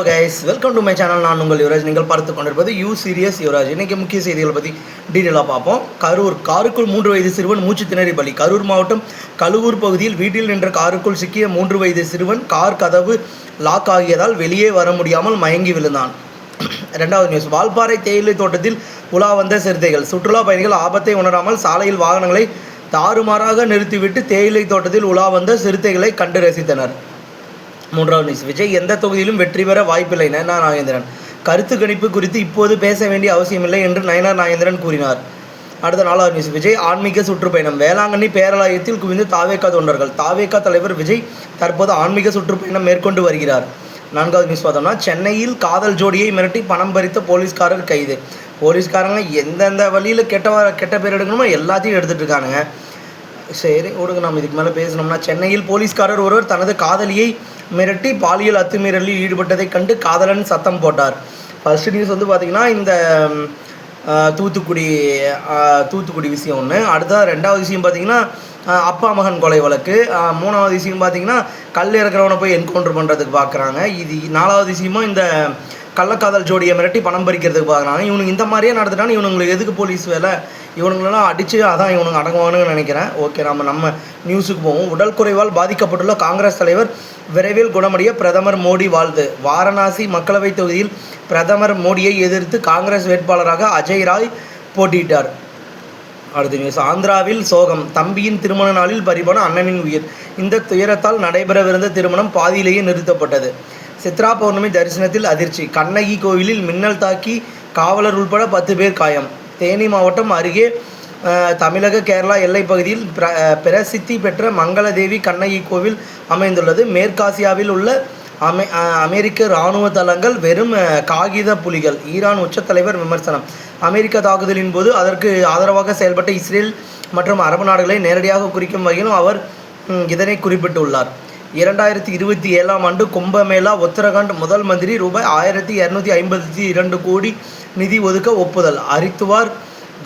Guys, welcome to my channel. நான் உங்கள் யுவராஜ். நீங்கள் பார்த்து கொண்டிருப்பது யூ சீரியஸ் யுவராஜ். இன்றைக்கி முக்கிய செய்திகளை பற்றி டீட்டெயிலாக பார்ப்போம். காருக்குள் 3 வயது சிறுவன் மூச்சு திணறி பலி. கரூர் மாவட்டம் கழுவூர் பகுதியில் வீட்டில் நின்ற காருக்குள் சிக்கிய 3 வயது சிறுவன் கார் கதவு லாக் ஆகியதால் வெளியே வர முடியாமல் மயங்கி விழுந்தான். 2வது நியூஸ். வால்பாறை தேயிலை தோட்டத்தில் உலா வந்த சிறுத்தைகள். சுற்றுலா பயணிகள் ஆபத்தை உணராமல் சாலையில் வாகனங்களை தாறுமாறாக நிறுத்திவிட்டு தேயிலை தோட்டத்தில் உலா வந்த சிறுத்தைகளை கண்டு ரசித்தனர். 3வது நியூஸ். விஜய் எந்த தொகுதியிலும் வெற்றி பெற வாய்ப்பில்லை. நயனார் நாகேந்திரன். கருத்து கணிப்பு குறித்து இப்போது பேச வேண்டிய அவசியமில்லை என்று நயனார் நாகேந்திரன் கூறினார். அடுத்த 4வது நியூஸ். விஜய் ஆன்மீக சுற்றுப்பயணம். வேளாங்கண்ணி பேராலயத்தில் குவிந்து தாவேகா தொண்டர்கள். தாவேகா தலைவர் விஜய் தற்போது ஆன்மீக சுற்றுப்பயணம் மேற்கொண்டு வருகிறார். 4வது நியூஸ் பார்த்தோம்னா, சென்னையில் காதல் ஜோடியை மிரட்டி பணம் பறித்த போலீஸ்காரர் கைது. போலீஸ்காரங்க எந்தெந்த வழியில் கெட்ட பேர் எடுக்கணுமோ எல்லாத்தையும் எடுத்துகிட்டு இருக்கானுங்க. சரி விடுங்க, நம்ம இதுக்கு மேலே பேசணும்னா, சென்னையில் போலீஸ்காரர் ஒருவர் தனது காதலியை மிரட்டி பாலியல் அத்துமீறலில் ஈடுபட்டதை கண்டு காதலன் சத்தம் போட்டார். ஃபர்ஸ்ட் நியூஸ் பார்த்திங்கன்னா இந்த தூத்துக்குடி விஷயம் ஒன்று. அடுத்தது 2வது விஷயம் பார்த்திங்கன்னா அப்பா மகன் கொலை வழக்கு. 3வது விஷயம் பார்த்திங்கன்னா கல் இறக்குறவனை போய் என்கவுண்டர் பண்ணுறதுக்கு பார்க்குறாங்க. இது 4வது விஷயமும் இந்த கள்ளக்காதல் ஜோடியை மிரட்டி பணம் பறிக்கிறதுக்கு பார்க்குறாங்க. இவனுக்கு இந்த மாதிரியே நடந்துட்டான்னு இவனுங்களுக்கு எதுக்கு போலீஸ் வேலை? இவனுங்களெல்லாம் அடித்து அதான் இவனுங்க அடங்குவானுன்னு நினைக்கிறேன். ஓகே, நம்ம நியூஸுக்கு போவோம். உடல் குறைவால் பாதிக்கப்பட்டுள்ள காங்கிரஸ் தலைவர் விரைவில் குணமடைய பிரதமர் மோடி வாழ்த்து. வாரணாசி மக்களவைத் தொகுதியில் பிரதமர் மோடியை எதிர்த்து காங்கிரஸ் வேட்பாளராக அஜய் ராய் போட்டியிட்டார். அடுத்த நியூஸ். ஆந்திராவில் சோகம். தம்பியின் திருமண நாளில் பறிபோன அண்ணனின் உயிர். இந்த துயரத்தால் நடைபெறவிருந்த திருமணம் பாதியிலேயே நிறுத்தப்பட்டது. சித்ரா பௌர்ணமி தரிசனத்தில் அதிர்ச்சி. கண்ணகி கோவிலில் மின்னல் தாக்கி காவலர் உள்பட 10 பேர் காயம். தேனி மாவட்டம் அருகே தமிழக கேரளா எல்லைப் பகுதியில் பிரசித்தி பெற்ற மங்களதேவி கண்ணகி கோவில் அமைந்துள்ளது. மேற்காசியாவில் உள்ள அமெரிக்க இராணுவ தளங்கள் வெறும் காகித புலிகள். ஈரான் உச்ச தலைவர் விமர்சனம். அமெரிக்க தாக்குதலின் போது அதற்கு ஆதரவாக செயல்பட்ட இஸ்ரேல் மற்றும் அரபு நாடுகளை நேரடியாக குறிக்கும் வகையிலும் அவர் இதனை குறிப்பிட்டுள்ளார். 2027ஆம் ஆண்டு கும்பமேளா உத்தரகாண்ட் முதல் மந்திரி ரூபாய் 1252 கோடி நிதி ஒதுக்க ஒப்புதல். ஹரித்துவார்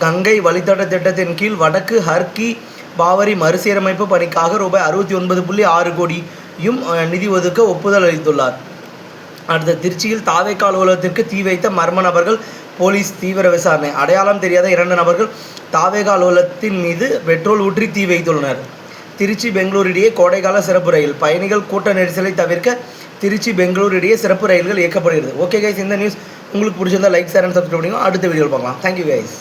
கங்கை வழித்தட திட்டத்தின் கீழ் வடக்கு ஹர்கி பாவரி மறுசீரமைப்பு பணிக்காக ரூபாய் 69.6 கோடியும் நிதி ஒதுக்க ஒப்புதல் அளித்துள்ளார். அடுத்த திருச்சியில் தாவேகா அலுவலகத்திற்கு தீ வைத்த மர்ம நபர்கள். போலீஸ் தீவிர விசாரணை. அடையாளம் தெரியாத 2 நபர்கள் தாவேகா அலுவலகத்தின் மீது பெட்ரோல் ஊற்றி தீ வைத்துள்ளனர். திருச்சி பெங்களூர் இடையே கோடைக்கால சிறப்பு ரயில். பயணிகள் கூட்ட நெரிசலை தவிர்க்க திருச்சி பெங்களூர் இடையே சிறப்பு ரயில்கள் இயக்கப்படுகிறது. ஓகே கைஸ், இந்த நியூஸ் உங்களுக்கு பிடிச்சிருந்தா லைக், ஷேர் அண்ட் சப்ஸ்கிரைப் பண்ணுங்க. அடுத்த வீடியோவில் பார்க்கலாம். Thank you guys.